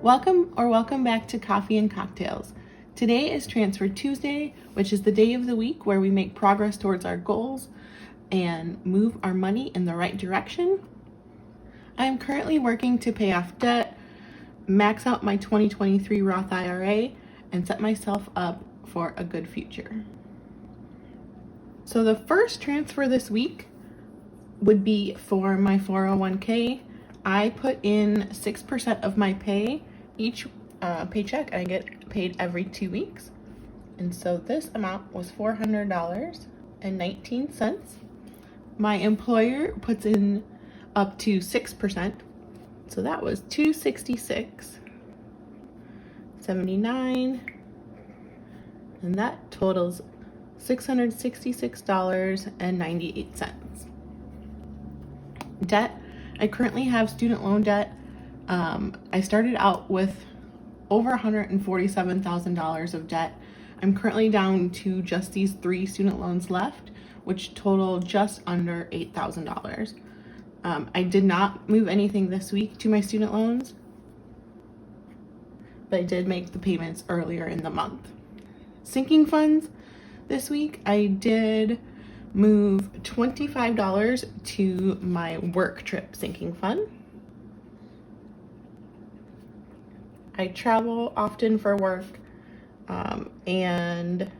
Welcome back to Coffee and Cocktails. Today is Transfer Tuesday, which is the day of the week where we make progress towards our goals and move our money in the right direction. I am currently working to pay off debt, max out my 2023 Roth IRA, and set myself up for a good future. So the first transfer this week would be for my 401k. I put in 6% of my pay each paycheck. I get paid every 2 weeks. And so this amount was $400.19. My employer puts in up to 6%. So that was $266.79. And that totals $666.98. Debt. I currently have student loan debt. I started out with over $147,000 of debt. I'm currently down to just these 3 student loans left, which total just under $8,000. I did not move anything this week to my student loans, but I did make the payments earlier in the month. Sinking funds this week, I did move $25 to my work trip sinking fund. I travel often for work, and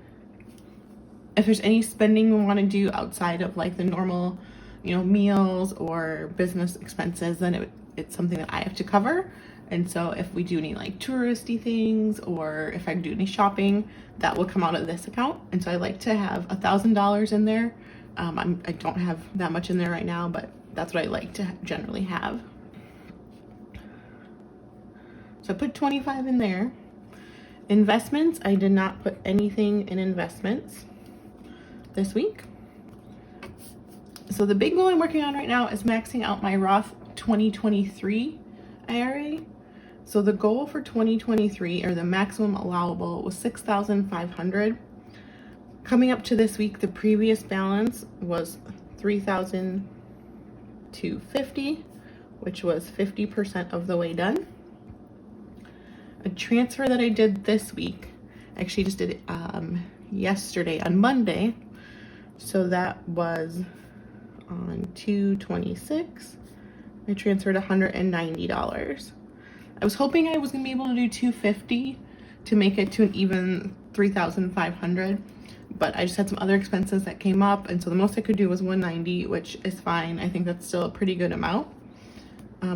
if there's any spending we want to do outside of like the normal, meals or business expenses, then it's something that I have to cover. And so if we do any like touristy things, or if I do any shopping, that will come out of this account. And so I like to have $1,000 in there. I don't have that much in there right now, but that's what I like to generally have. So I put 25 in there. Investments, I did not put anything in investments this week. So the big goal I'm working on right now is maxing out my Roth 2023 IRA. So the goal for 2023, or the maximum allowable, was $6,500. Coming up to this week, the previous balance was $3,250, which was 50% of the way done. A transfer that I did this week, I actually just did it yesterday on Monday. So that was on 2/26. I transferred $190. I was hoping I was gonna be able to do $250 to make it to an even $3,500, but I just had some other expenses that came up, and so the most I could do was $190, which is fine. I think that's still a pretty good amount.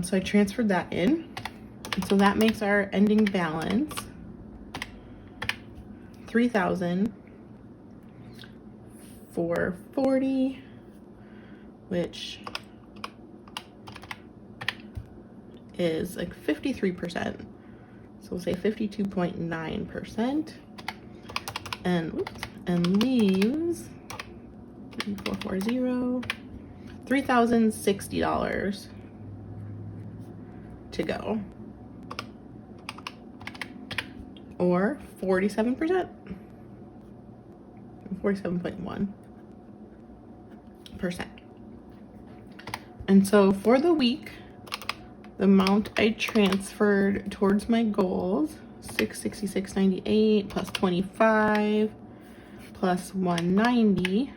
So I transferred that in, and so that makes our ending balance $3,440, which is like 53%. So we'll say 52.9%, and leaves $3,060 to go, or 47%, 47.1%. And so for the week, the amount I transferred towards my goals, $666.98 plus 25 plus 190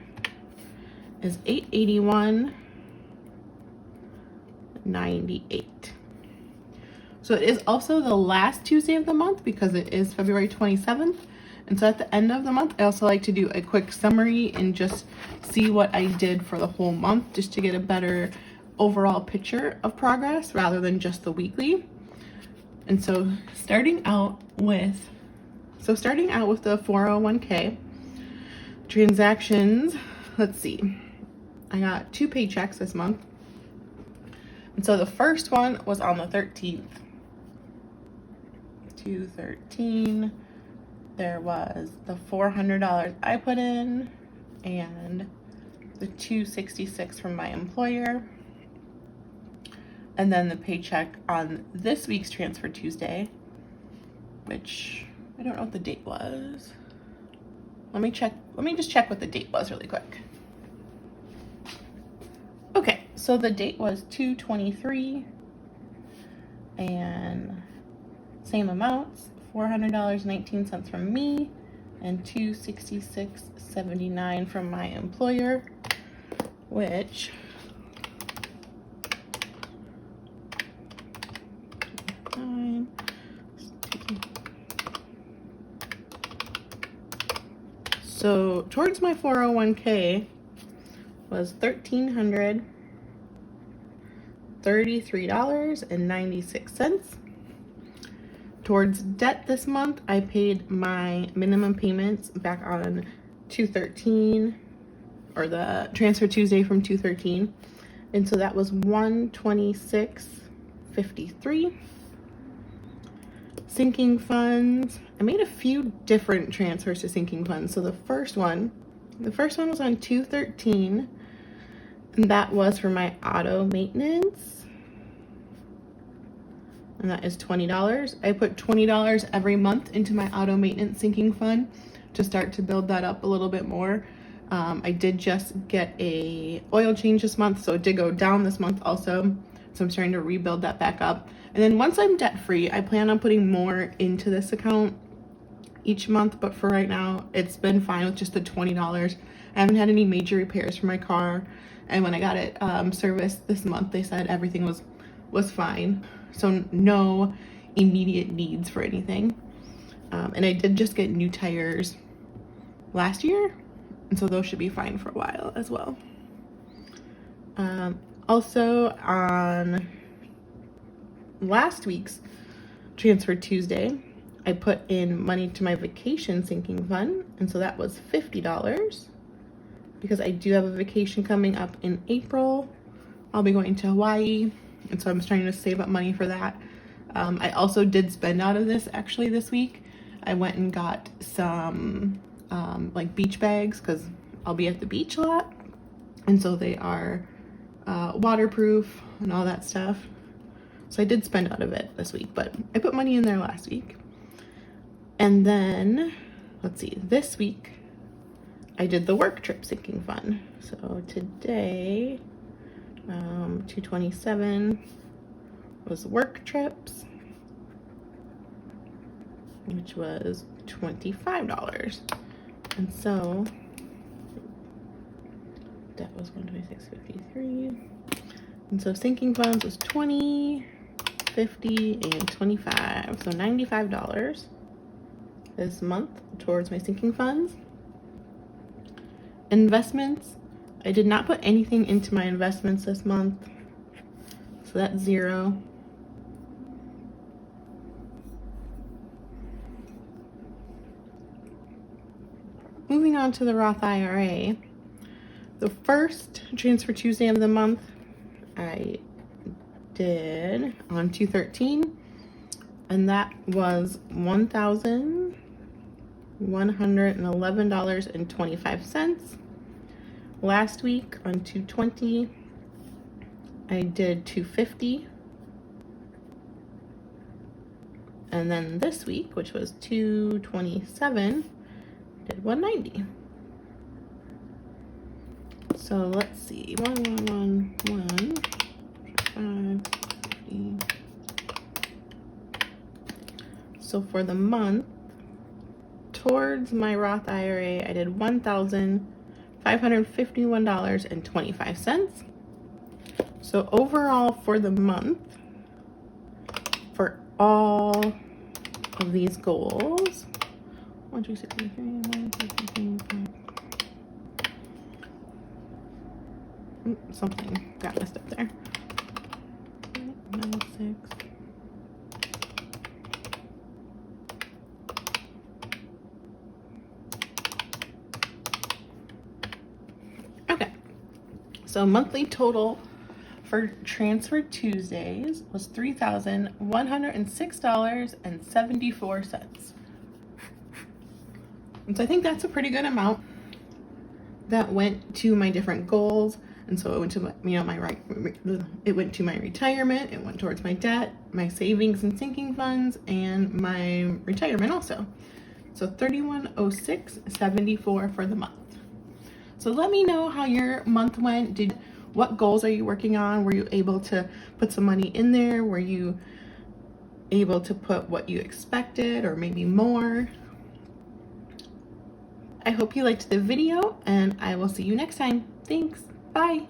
is $881.98. So it is also the last Tuesday of the month because it is February 27th. And so at the end of the month, I also like to do a quick summary and just see what I did for the whole month, just to get a better overall picture of progress rather than just the weekly. And so starting out with the 401k transactions, let's see, I got 2 paychecks this month. And so the first one was on the 13th. 2/13, there was the $400 I put in and the $266 from my employer. And then the paycheck on this week's Transfer Tuesday, which I don't know what the date was. Let me just check what the date was really quick. Okay, so the date was 2/23, and same amounts, $400.19 from me and $266.79 from my employer, which so towards my 401k was $1,333.96. Towards debt this month, I paid my minimum payments back on 2/13, or the transfer Tuesday from 2/13, and so that was $126.53. Sinking funds, I made a few different transfers to sinking funds. So the first one was on 2/13, and that was for my auto maintenance, and that is $20. I put $20 every month into my auto maintenance sinking fund to start to build that up a little bit more. I did just get a oil change this month, so it did go down this month also. So I'm starting to rebuild that back up. And then once I'm debt free, I plan on putting more into this account each month. But for right now, it's been fine with just the $20. I haven't had any major repairs for my car. And when I got it serviced this month, they said everything was fine. So no immediate needs for anything. And I did just get new tires last year, and so those should be fine for a while as well. Also on last week's Transfer Tuesday, I put in money to my vacation sinking fund, and so that was $50 because I do have a vacation coming up in April. I'll be going to Hawaii, and so I'm starting to save up money for that. I also did spend out of this actually this week. I went and got some like beach bags because I'll be at the beach a lot, and so they are waterproof and all that stuff. So I did spend out of it this week, but I put money in there last week. And then, let's see, this week I did the work trip sinking fund. So today, 227 was work trips, which was $25. And so that was 126.53. And so sinking funds was 20, 50, and 25. So $95 this month towards my sinking funds. Investments, I did not put anything into my investments this month, so that's $0. Moving on to the Roth IRA, the first Transfer Tuesday of the month I did on 2/13, and that was $1,111.25. Last week on 2/20, I did $250, and then this week, which was 2/27, did $190. So let's see, 1,111, 550. So for the month, towards my Roth IRA, I did $1,551.25. So overall for the month, for all of these goals, 1, 2, 6, 3, 1, 2, 3, 4. Something got messed up there. 9, 6. Okay, so monthly total for Transfer Tuesdays was $3,106.74. And so I think that's a pretty good amount that went to my different goals. And so it went to my, it went to my retirement, it went towards my debt, my savings and sinking funds, and my retirement also. So $3106.74 for the month. So let me know how your month went. What goals are you working on? Were you able to put some money in there? Were you able to put what you expected or maybe more. I hope you liked the video, and I will see you next time. Thanks. Bye.